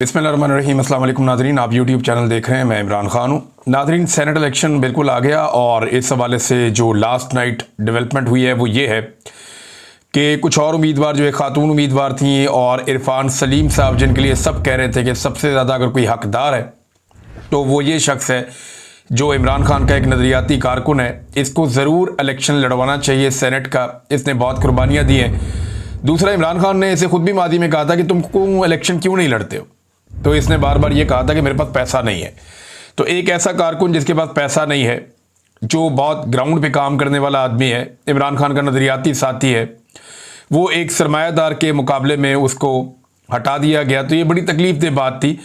बिस्मिल्लाहिर्रहमानिर्रहीम। अस्सलाम वालेकुम नाज़रीन, आप यूट्यूब चैनल देख रहे हैं, मैं इमरान खान हूँ। नाज़रीन, सेनेट इलेक्शन बिल्कुल आ गया और इस हवाले से जो लास्ट नाइट डेवलपमेंट हुई है वो ये है कि कुछ और उम्मीदवार जो एक खातून उम्मीदवार थी और इरफान सलीम साहब, जिनके लिए सब कह रहे थे कि सबसे ज़्यादा अगर कोई हकदार है तो वो ये शख्स है जो इमरान खान का एक नज़रियाती कारकुन है। इसको ज़रूर इलेक्शन लड़वाना चाहिए सेनेट का, इसने बहुत कुर्बानियाँ दी हैं। दूसरा, इमरान खान ने इसे खुद भी मादी में कहा था कि तुम इलेक्शन क्यों नहीं लड़ते हो, तो इसने बार बार ये कहा था कि मेरे पास पैसा नहीं है। तो एक ऐसा कारकुन जिसके पास पैसा नहीं है, जो बहुत ग्राउंड पे काम करने वाला आदमी है, इमरान खान का नज़रियाती साथी है, वो एक सरमायादार के मुकाबले में उसको हटा दिया गया। तो ये बड़ी तकलीफ दे बात थी।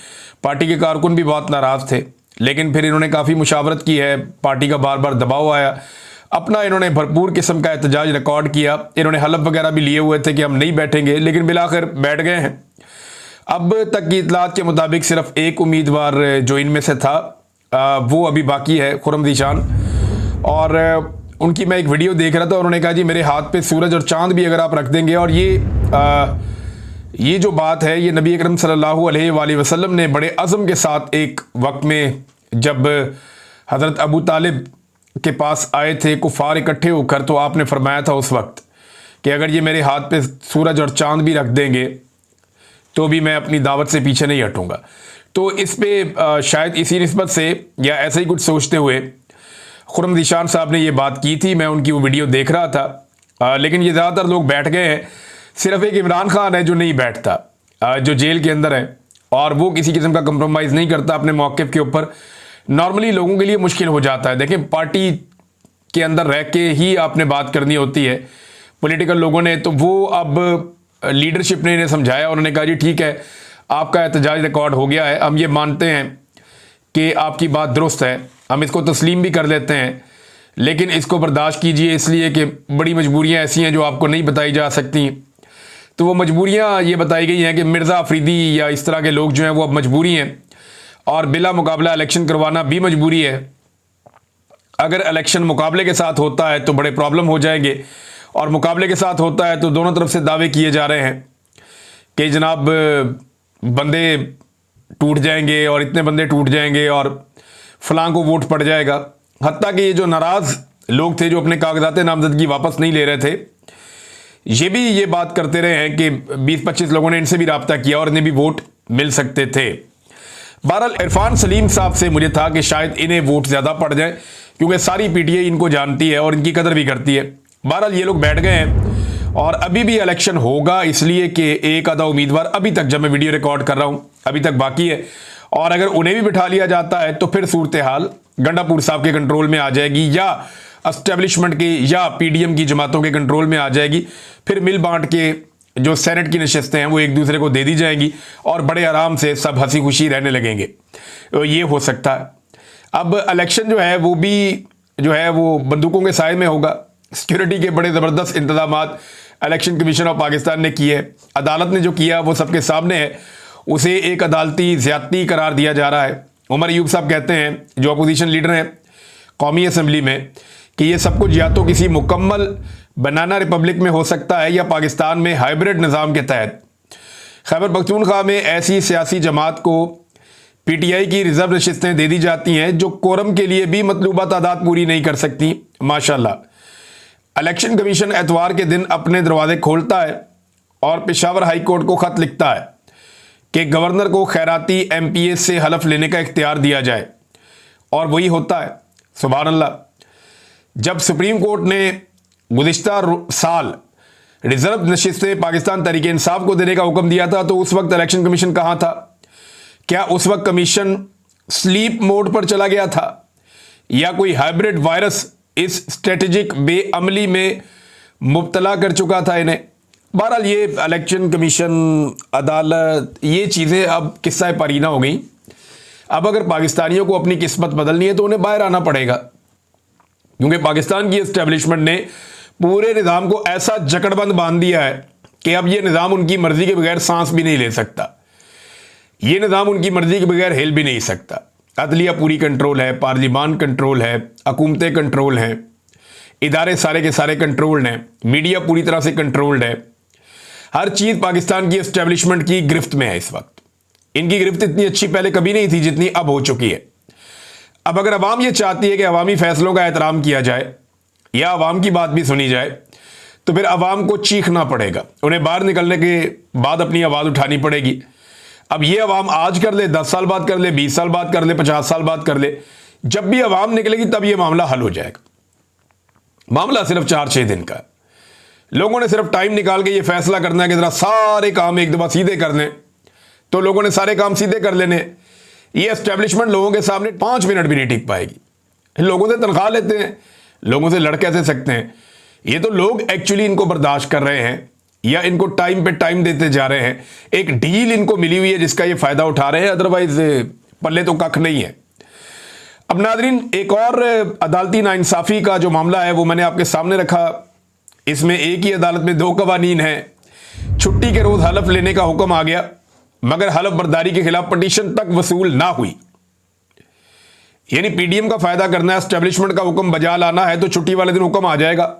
पार्टी के कारकुन भी बहुत नाराज़ थे, लेकिन फिर इन्होंने काफ़ी मुशावरत की है, पार्टी का बार बार दबाव आया, अपना इन्होंने भरपूर किस्म का एहतजाज रिकॉर्ड किया। इन्होंने हलफ वगैरह भी लिए हुए थे कि हम नहीं बैठेंगे, लेकिन बिलाखिर बैठ गए हैं। अब तक की इतलात के मुताबिक सिर्फ एक उम्मीदवार जो इनमें से था वो अभी बाकी है, खुर्रम ज़ीशान। और उनकी मैं एक वीडियो देख रहा था, उन्होंने कहा जी मेरे हाथ पे सूरज और चांद भी अगर आप रख देंगे। और ये जो बात है, ये नबी अकरम सल्लल्लाहु अलैहि वसल्लम ने बड़े अज़म के साथ एक वक्त में, जब हज़रत अबू तालिब के पास आए थे कुफ़ार इकट्ठे होकर, तो आपने फरमाया था उस वक्त कि अगर ये मेरे हाथ पे सूरज और चांद भी रख देंगे तो भी मैं अपनी दावत से पीछे नहीं हटूंगा। तो इस पे शायद इसी निस्बत से या ऐसे ही कुछ सोचते हुए खुर्रम ज़ीशान साहब ने ये बात की थी। मैं उनकी वो वीडियो देख रहा था, लेकिन ये ज़्यादातर लोग बैठ गए हैं। सिर्फ एक इमरान खान है जो नहीं बैठता, जो जेल के अंदर है, और वो किसी किस्म का कंप्रोमाइज़ नहीं करता अपने मौक़िफ़ के ऊपर। नॉर्मली लोगों के लिए मुश्किल हो जाता है। देखें, पार्टी के अंदर रह के ही आपने बात करनी होती है पॉलिटिकल लोगों ने, तो वो अब लीडरशिप ने इन्हें समझाया। उन्होंने कहा जी ठीक है, आपका एहतजाज रिकॉर्ड हो गया है, हम ये मानते हैं कि आपकी बात दुरुस्त है, हम इसको तस्लीम भी कर लेते हैं, लेकिन इसको बर्दाश्त कीजिए, इसलिए कि बड़ी मजबूरियां ऐसी हैं जो आपको नहीं बताई जा सकती। तो वो मजबूरियां ये बताई गई हैं कि मिर्ज़ा अफरीदी या इस तरह के लोग जो हैं वो अब मजबूरी हैं, और बिला मुकाबला इलेक्शन करवाना भी मजबूरी है। अगर इलेक्शन मुकाबले के साथ होता है तो बड़े प्रॉब्लम हो जाएंगे, और मुकाबले के साथ होता है तो दोनों तरफ से दावे किए जा रहे हैं कि जनाब बंदे टूट जाएंगे और इतने बंदे टूट जाएंगे और फलां को वोट पड़ जाएगा। हत्ता कि ये जो नाराज़ लोग थे जो अपने कागजात नामजदगी वापस नहीं ले रहे थे, ये भी ये बात करते रहे हैं कि 20-25 लोगों ने इनसे भी रब्ता किया और इन्हें भी वोट मिल सकते थे। बहरहाल इरफान सलीम साहब से मुझे था कि शायद इन्हें वोट ज़्यादा पड़ जाए, क्योंकि सारी पीटीआई इनको जानती है और इनकी कदर भी करती है। बहरहाल ये लोग बैठ गए हैं और अभी भी इलेक्शन होगा, इसलिए कि एक आधा उम्मीदवार अभी तक, जब मैं वीडियो रिकॉर्ड कर रहा हूं, अभी तक बाकी है। और अगर उन्हें भी बिठा लिया जाता है तो फिर सूरत हाल गंडापुर साहब के कंट्रोल में आ जाएगी, या एस्टेब्लिशमेंट की या पीडीएम की जमातों के कंट्रोल में आ जाएगी। फिर मिल बांट के जो सेनेट की नशस्तें हैं वो एक दूसरे को दे दी जाएंगी और बड़े आराम से सब हंसी खुशी रहने लगेंगे। तो ये हो सकता है। अब इलेक्शन जो है वो भी जो है वो बंदूकों के साए में होगा। सिक्योरिटी के बड़े ज़बरदस्त इंतजाम इलेक्शन कमीशन ऑफ पाकिस्तान ने किए। अदालत ने जो किया वो सबके सामने है, उसे एक अदालती ज़्यादती करार दिया जा रहा है। उमर अयूब साहब कहते हैं, जो अपोजिशन लीडर हैं कौमी असम्बली में, कि ये सब कुछ या तो किसी मुकम्मल बनाना रिपब्लिक में हो सकता है या पाकिस्तान में हाइब्रिड निज़ाम के तहत खैबर पख्तूनख्वा में ऐसी सियासी जमात को पीटीआई की रिजर्व नशिस्तें दे दी जाती हैं जो कोरम के लिए भी मतलूबा तादाद पूरी नहीं कर सकती। माशाल्लाह, इलेक्शन कमीशन एतवार के दिन अपने दरवाजे खोलता है और पेशावर हाई कोर्ट को खत लिखता है कि गवर्नर को खैराती एमपीएस से हलफ लेने का इख्तियार दिया जाए, और वही होता है। सुभान अल्लाह। जब सुप्रीम कोर्ट ने गुज़िश्ता साल रिजर्व नशिस्तें पाकिस्तान तहरीक इंसाफ को देने का हुक्म दिया था, तो उस वक्त इलेक्शन कमीशन कहाँ था? क्या उस वक्त कमीशन स्लीप मोड पर चला गया था, या कोई हाइब्रिड वायरस इस स्ट्रेटेजिक बेअमली में मुब्तला कर चुका था इन्हें? बहरहाल ये इलेक्शन कमीशन, अदालत, ये चीज़ें अब किस्सा परीना हो गई। अब अगर पाकिस्तानियों को अपनी किस्मत बदलनी है तो उन्हें बाहर आना पड़ेगा, क्योंकि पाकिस्तान की एस्टेब्लिशमेंट ने पूरे निज़ाम को ऐसा जकड़बंद बांध दिया है कि अब ये निज़ाम उनकी मर्जी के बगैर सांस भी नहीं ले सकता, ये निज़ाम उनकी मर्जी के बगैर हिल भी नहीं सकता। अदलिया पूरी कंट्रोल है, पार्लिमान कंट्रोल है, हुकूमतें कंट्रोल हैं, इदारे सारे के सारे कंट्रोल्ड हैं, मीडिया पूरी तरह से कंट्रोल्ड है। हर चीज़ पाकिस्तान की एस्टेब्लिशमेंट की गिरफ्त में है इस वक्त। इनकी गिरफ्त इतनी अच्छी पहले कभी नहीं थी जितनी अब हो चुकी है। अब अगर अवाम ये चाहती है कि अवामी फैसलों का एहतराम किया जाए या अवाम की बात भी सुनी जाए, तो फिर अवाम को चीखना पड़ेगा, उन्हें बाहर निकलने के बाद अपनी आवाज़ उठानी पड़ेगी। अब ये अवाम आज कर ले, 10 साल बाद कर ले, 20 साल बाद कर ले, 50 साल बाद कर ले, जब भी अवाम निकलेगी तब ये मामला हल हो जाएगा। मामला सिर्फ 4-6 दिन का है। लोगों ने सिर्फ टाइम निकाल के ये फैसला करना है कि जरा सारे काम एक दफा सीधे कर लें, तो लोगों ने सारे काम सीधे कर लेने। ये एस्टेब्लिशमेंट लोगों के सामने 5 मिनट भी नहीं टिक पाएगी। लोगों से तनख्वाह लेते हैं, लोगों से लड़ कैसे सकते हैं? ये तो लोग एक्चुअली इनको बर्दाश्त कर रहे हैं या इनको टाइम पे टाइम देते जा रहे हैं। एक डील इनको मिली हुई है जिसका ये फायदा उठा रहे हैं, अदरवाइज पल्ले तो कख नहीं है। अब नादरीन, एक और अदालती नाइंसाफी का जो मामला है वो मैंने आपके सामने रखा। इसमें एक ही अदालत में 2 कवानीन हैं। छुट्टी के रोज हलफ लेने का हुक्म आ गया, मगर हलफ बर्दारी के खिलाफ पिटीशन तक वसूल ना हुई। यानी पीडीएम का फायदा करना है, एस्टेब्लिशमेंट का हुक्म बजा लाना है, तो छुट्टी वाले दिन हुक्म आ जाएगा।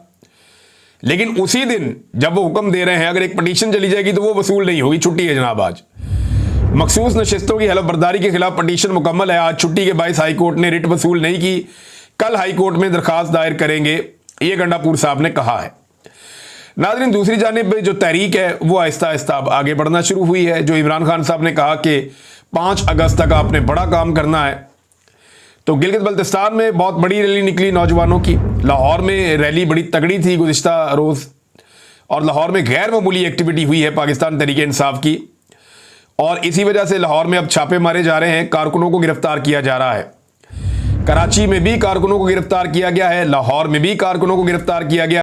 लेकिन उसी दिन जब वो हुक्म दे रहे हैं, अगर एक पिटीशन चली जाएगी तो वो वसूल नहीं होगी। छुट्टी है जनाब आज। मखसूस नशिस्तों की हलफ बर्दारी के खिलाफ पिटीशन मुकम्मल है। आज छुट्टी के बायस हाईकोर्ट ने रिट वसूल नहीं की। कल हाईकोर्ट में दरखास्त दायर करेंगे, ये गंडापुर साहब ने कहा है। नाज़रीन, दूसरी जानिब जो तहरीक है वो आहिस्ता आहिस्ता आगे बढ़ना शुरू हुई है। जो इमरान खान साहब ने कहा कि 5 अगस्त तक आपने बड़ा काम करना है, तो गिलगित बल्तिस्तान में बहुत बड़ी रैली निकली नौजवानों की। लाहौर में रैली बड़ी तगड़ी थी गुज़िश्ता रोज़, और लाहौर में गैर मामूली एक्टिविटी हुई है पाकिस्तान तहरीक इंसाफ की, और इसी वजह से लाहौर में अब छापे मारे जा रहे हैं, कारकुनों को गिरफ्तार किया जा रहा है। कराची में भी कारकुनों को गिरफ्तार किया गया है, लाहौर में भी कारकुनों को गिरफ्तार किया गया।